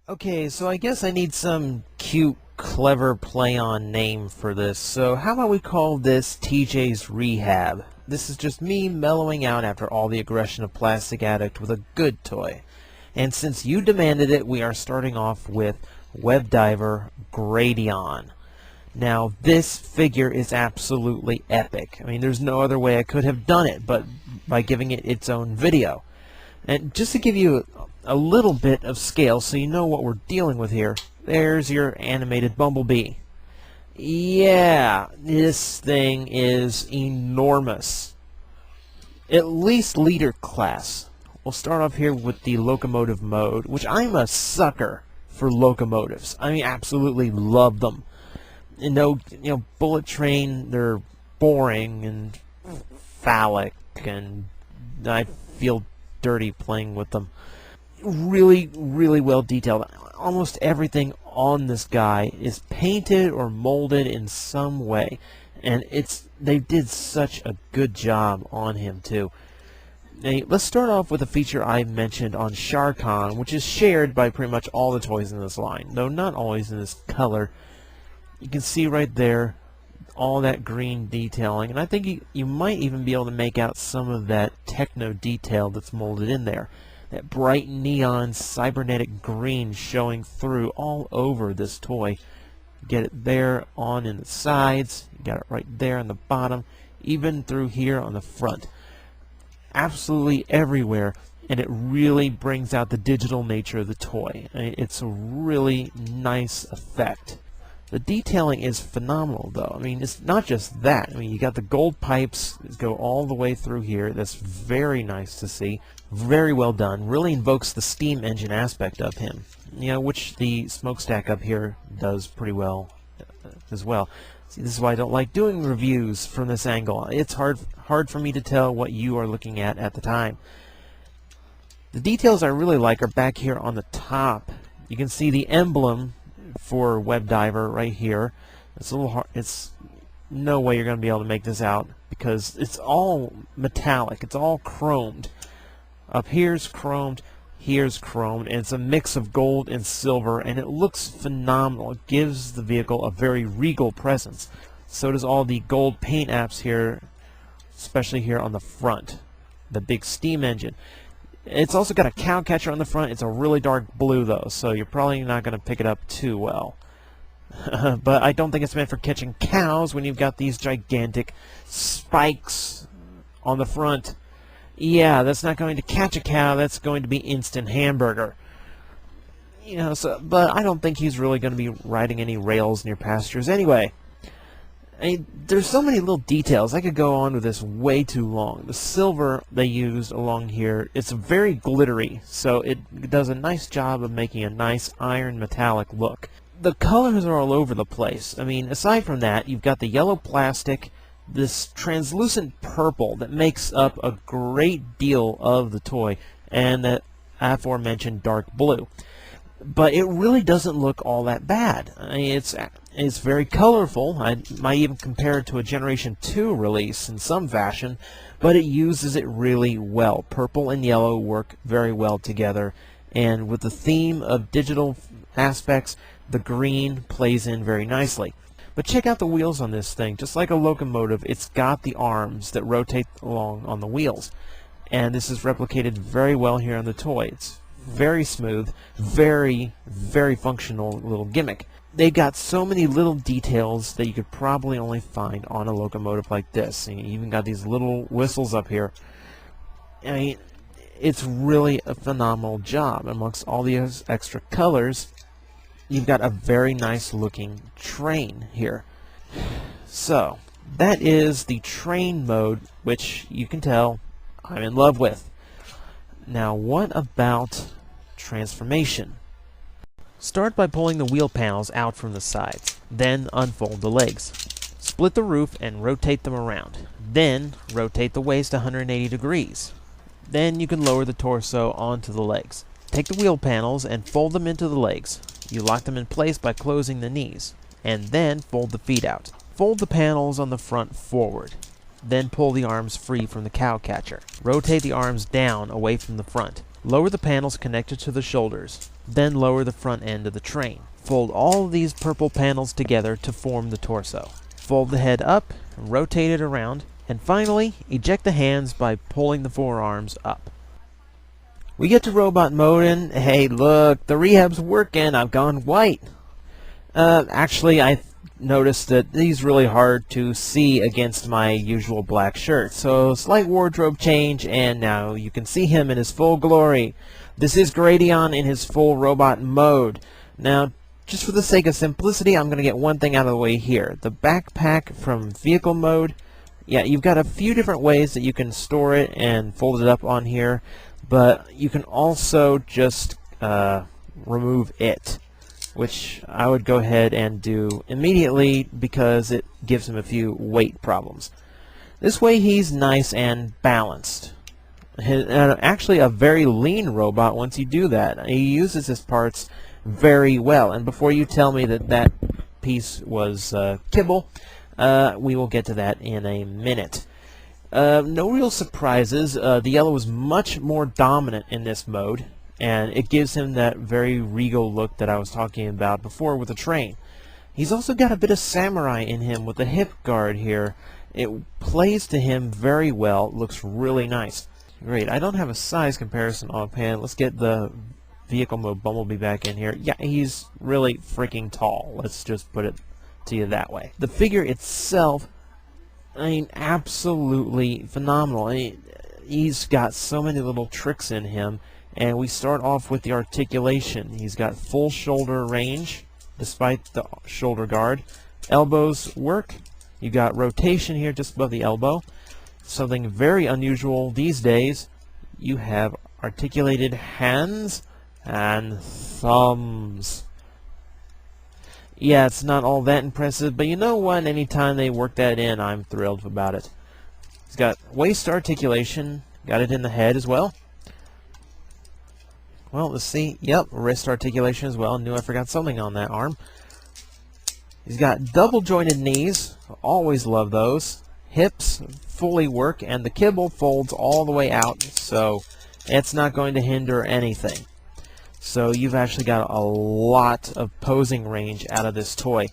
Okay, so I guess I need some cute, clever play-on name for this. So how about we call this TJ's Rehab? This is just me mellowing out after all the aggression of Plastic Addict with a good toy. And since you demanded it, we are starting off with Webdiver Gradion. Now, this figure is absolutely epic. I mean, there's no other way I could have done it but by giving it its own video. And just to give you a little bit of scale so you know what we're dealing with here, there's your animated Bumblebee. Yeah, this thing is enormous. At least leader class. We'll start off here with the Locomotive Mode, which I'm a sucker for locomotives. I mean, absolutely love them. You know, Bullet Train, they're boring and phallic, and I feel dirty playing with them. Really, really well detailed. Almost everything on this guy is painted or molded in some way, and they did such a good job on him too. Now, let's start off with a feature I mentioned on Sharkon, which is shared by pretty much all the toys in this line, though not always in this color. You can see right there all that green detailing, and I think you might even be able to make out some of that techno detail that's molded in there. That bright neon cybernetic green showing through all over this toy. You get it there on in the sides, you got it right there on the bottom, even through here on the front. Absolutely everywhere, and it really brings out the digital nature of the toy. It's a really nice effect. The detailing is phenomenal, though. I mean, it's not just that. I mean, you got the gold pipes that go all the way through here. That's very nice to see. Very well done. Really invokes the steam engine aspect of him, which the smokestack up here does pretty well as well. See, this is why I don't like doing reviews from this angle. It's hard for me to tell what you are looking at the time. The details I really like are back here on the top. You can see the emblem for Webdiver right here. It's a little hard. It's no way you're going to be able to make this out because it's all metallic. It's all chromed. Up here's chromed, here's chromed, and it's a mix of gold and silver, and it looks phenomenal. It gives the vehicle a very regal presence. So does all the gold paint apps here, especially here on the front. The big steam engine. It's also got a cow catcher on the front. It's a really dark blue, though, so you're probably not going to pick it up too well. But I don't think it's meant for catching cows when you've got these gigantic spikes on the front. Yeah, that's not going to catch a cow. That's going to be instant hamburger. But I don't think he's really going to be riding any rails near pastures anyway. There's so many little details. I could go on with this way too long. The silver they used along here, it's very glittery, so it does a nice job of making a nice iron metallic look. The colors are all over the place. I mean, aside from that, you've got the yellow plastic, this translucent purple that makes up a great deal of the toy, and that aforementioned dark blue. But it really doesn't look all that bad. I mean, it's very colorful. I might even compare it to a Generation 2 release in some fashion, but it uses it really well. Purple and yellow work very well together, and with the theme of digital aspects, the green plays in very nicely. But check out the wheels on this thing. Just like a locomotive, it's got the arms that rotate along on the wheels. And this is replicated very well here on the toy. It's very smooth, very, very functional little gimmick. They've got so many little details that you could probably only find on a locomotive like this. And you even got these little whistles up here. I mean, it's really a phenomenal job. Amongst all these extra colors, you've got a very nice looking train here. So, that is the train mode, which you can tell I'm in love with. Now, what about transformation? Start by pulling the wheel panels out from the sides. Then unfold the legs. Split the roof and rotate them around. Then rotate the waist 180 degrees. Then you can lower the torso onto the legs. Take the wheel panels and fold them into the legs. You lock them in place by closing the knees, and then fold the feet out. Fold the panels on the front forward. Then pull the arms free from the cow catcher. Rotate the arms down away from the front. Lower the panels connected to the shoulders, then lower the front end of the train. Fold all of these purple panels together to form the torso. Fold the head up, rotate it around, and finally, eject the hands by pulling the forearms up. We get to robot mode and, hey look, the rehab's working, I've gone white. Actually, I noticed that he's really hard to see against my usual black shirt. So, slight wardrobe change, and now you can see him in his full glory. This is Gradion in his full robot mode. Now, just for the sake of simplicity, I'm going to get one thing out of the way here. The backpack from vehicle mode, yeah, you've got a few different ways that you can store it and fold it up on here, but you can also just remove it, which I would go ahead and do immediately because it gives him a few weight problems. This way he's nice and balanced. Actually a very lean robot once you do that. He uses his parts very well, and before you tell me that that piece was kibble, we will get to that in a minute. No real surprises. The yellow is much more dominant in this mode, and it gives him that very regal look that I was talking about before with the train. He's also got a bit of samurai in him with the hip guard here. It plays to him very well, looks really nice. Great, I don't have a size comparison offhand. Let's get the vehicle mode Bumblebee back in here. Yeah, he's really freaking tall. Let's just put it to you that way. The figure itself, I mean, absolutely phenomenal. I mean, he's got so many little tricks in him, and we start off with the articulation. He's got full shoulder range, despite the shoulder guard. Elbows work. You got rotation here just above the elbow. Something very unusual these days. You have articulated hands and thumbs. Yeah, it's not all that impressive, but you know what? Anytime they work that in, I'm thrilled about it. He's got waist articulation, got it in the head as well. Well, let's see. Yep, wrist articulation as well. Knew I forgot something on that arm. He's got double jointed knees. Always love those. Hips fully work, and the kibble folds all the way out, so it's not going to hinder anything. So you've actually got a lot of posing range out of this toy.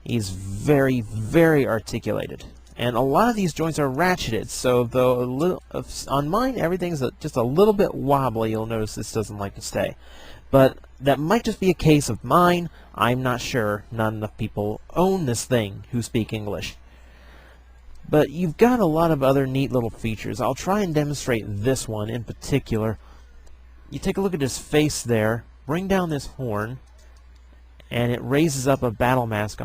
He's very, very articulated. And a lot of these joints are ratcheted, so though a little, on mine everything's just a little bit wobbly, you'll notice this doesn't like to stay. But that might just be a case of mine. I'm not sure. Not enough people own this thing who speak English. But you've got a lot of other neat little features. I'll try and demonstrate this one in particular. You take a look at his face there, bring down this horn, and it raises up a battle mask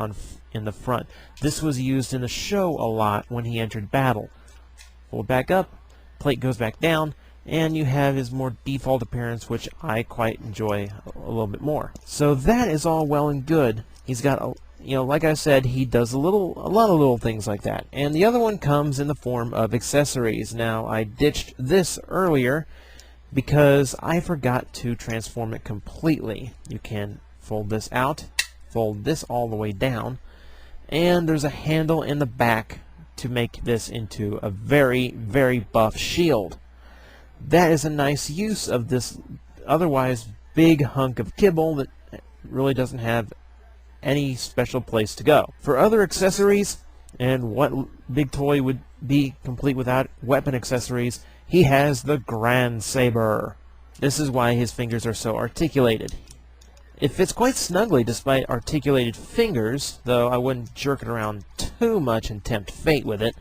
in the front. This was used in the show a lot when he entered battle. Fold back up, plate goes back down, and you have his more default appearance, which I quite enjoy a little bit more. So that is all well and good. He's got you know, like I said, he does a lot of little things like that. And the other one comes in the form of accessories. Now, I ditched this earlier because I forgot to transform it completely. You can fold this out, fold this all the way down, and there's a handle in the back to make this into a very, very buff shield. That is a nice use of this otherwise big hunk of kibble that really doesn't have any special place to go. For other accessories, and what big toy would be complete without weapon accessories, he has the Grand Saber. This is why his fingers are so articulated. It fits quite snugly despite articulated fingers, though I wouldn't jerk it around too much and tempt fate with it.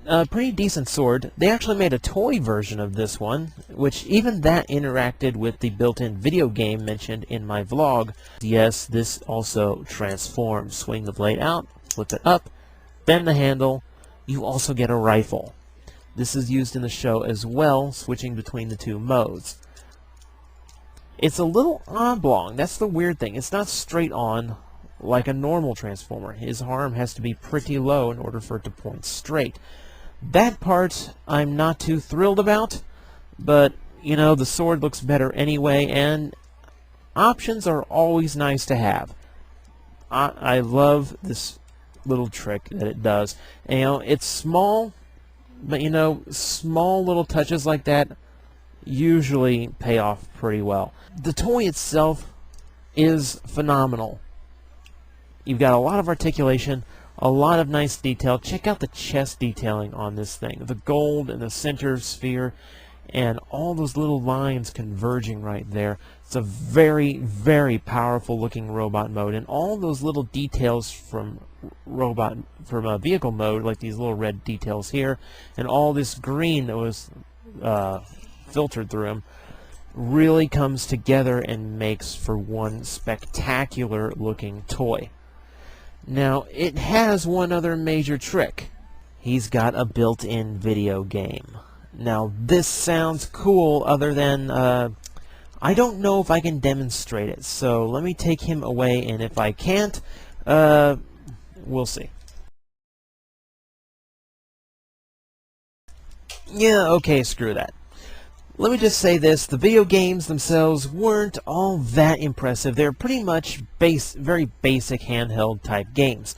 A pretty decent sword. They actually made a toy version of this one, which even that interacted with the built-in video game mentioned in my vlog. Yes, this also transforms. Swing the blade out, flip it up, bend the handle. You also get a rifle. This is used in the show as well, switching between the two modes. It's a little oblong. That's the weird thing. It's not straight on like a normal transformer. His arm has to be pretty low in order for it to point straight. That part I'm not too thrilled about, but you know, the sword looks better anyway, and options are always nice to have. I love this little trick that it does. And, you know, it's small, but you know, small little touches like that usually pay off pretty well. The toy itself is phenomenal. You've got a lot of articulation, a lot of nice detail. Check out the chest detailing on this thing. The gold in the center sphere and all those little lines converging right there. It's a very, very powerful looking robot mode, and all those little details from vehicle mode, like these little red details here, and all this green that was filtered through them, really comes together and makes for one spectacular looking toy. Now, it has one other major trick. He's got a built-in video game. Now, this sounds cool other than, I don't know if I can demonstrate it, so let me take him away, and if I can't, we'll see. Yeah, okay, screw that. Let me just say this, the video games themselves weren't all that impressive. They're pretty much very basic handheld type games.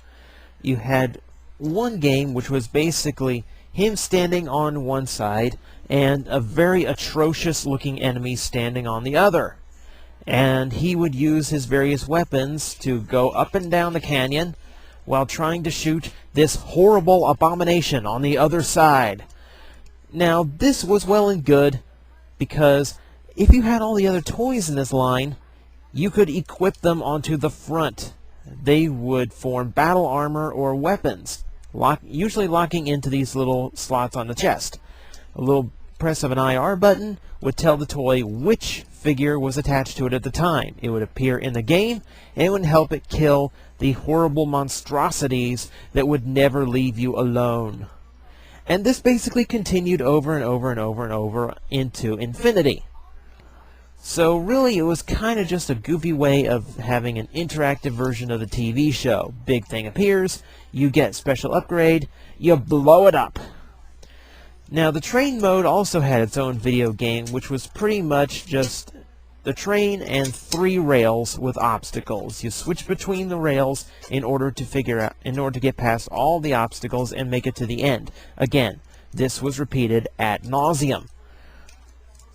You had one game which was basically him standing on one side and a very atrocious looking enemy standing on the other. And he would use his various weapons to go up and down the canyon while trying to shoot this horrible abomination on the other side. Now, this was well and good, because if you had all the other toys in this line, you could equip them onto the front. They would form battle armor or weapons, usually locking into these little slots on the chest. A little press of an IR button would tell the toy which figure was attached to it at the time. It would appear in the game, and it would help it kill the horrible monstrosities that would never leave you alone. And this basically continued over and over and over and over into infinity. So really it was kind of just a goofy way of having an interactive version of the TV show. Big thing appears, you get special upgrade, you blow it up. Now the train mode also had its own video game, which was pretty much just the train and 3 rails with obstacles. You switch between the rails in order to get past all the obstacles and make it to the end. Again, this was repeated ad nauseum.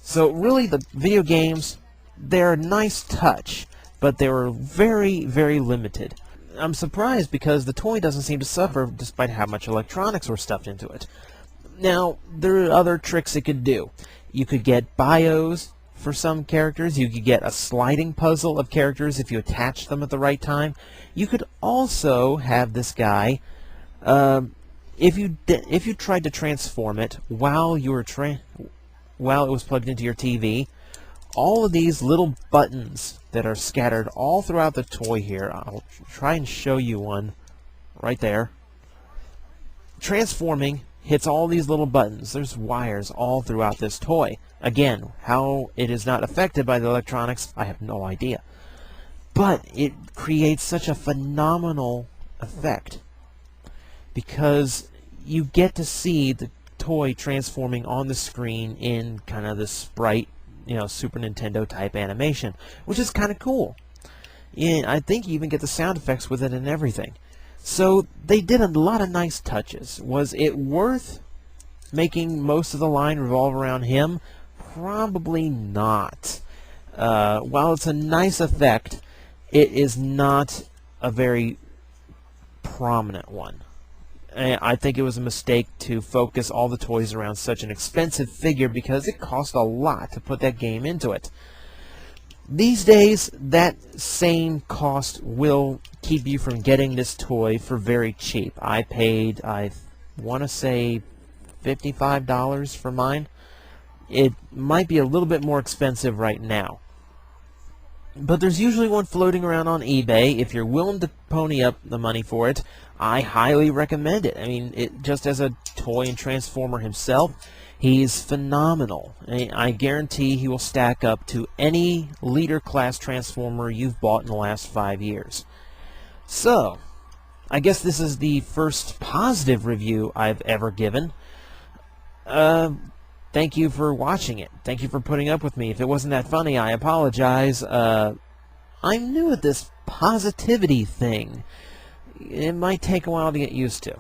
So really the video games, they're a nice touch, but they were very, very limited. I'm surprised because the toy doesn't seem to suffer despite how much electronics were stuffed into it. Now, there are other tricks it could do. You could get bios for some characters. You could get a sliding puzzle of characters if you attach them at the right time. You could also have this guy, if you tried to transform it while it was plugged into your TV, all of these little buttons that are scattered all throughout the toy here. I'll try and show you one right there. Transforming hits all these little buttons. There's wires all throughout this toy. Again, how it is not affected by the electronics, I have no idea. But it creates such a phenomenal effect because you get to see the toy transforming on the screen in kind of this sprite, Super Nintendo type animation, which is kind of cool. And I think you even get the sound effects with it and everything. So they did a lot of nice touches. Was it worth making most of the line revolve around him? Probably not. While it's a nice effect, it is not a very prominent one. I think it was a mistake to focus all the toys around such an expensive figure because it cost a lot to put that game into it. These days, that same cost will keep you from getting this toy for very cheap. I paid, I want to say, $55 for mine. It might be a little bit more expensive right now. But there's usually one floating around on eBay. If you're willing to pony up the money for it, I highly recommend it. I mean, just as a toy and transformer himself, he's phenomenal. I guarantee he will stack up to any leader class transformer you've bought in the last 5 years. So, I guess this is the first positive review I've ever given. Thank you for watching it. Thank you for putting up with me. If it wasn't that funny, I apologize. I'm new at this positivity thing. It might take a while to get used to.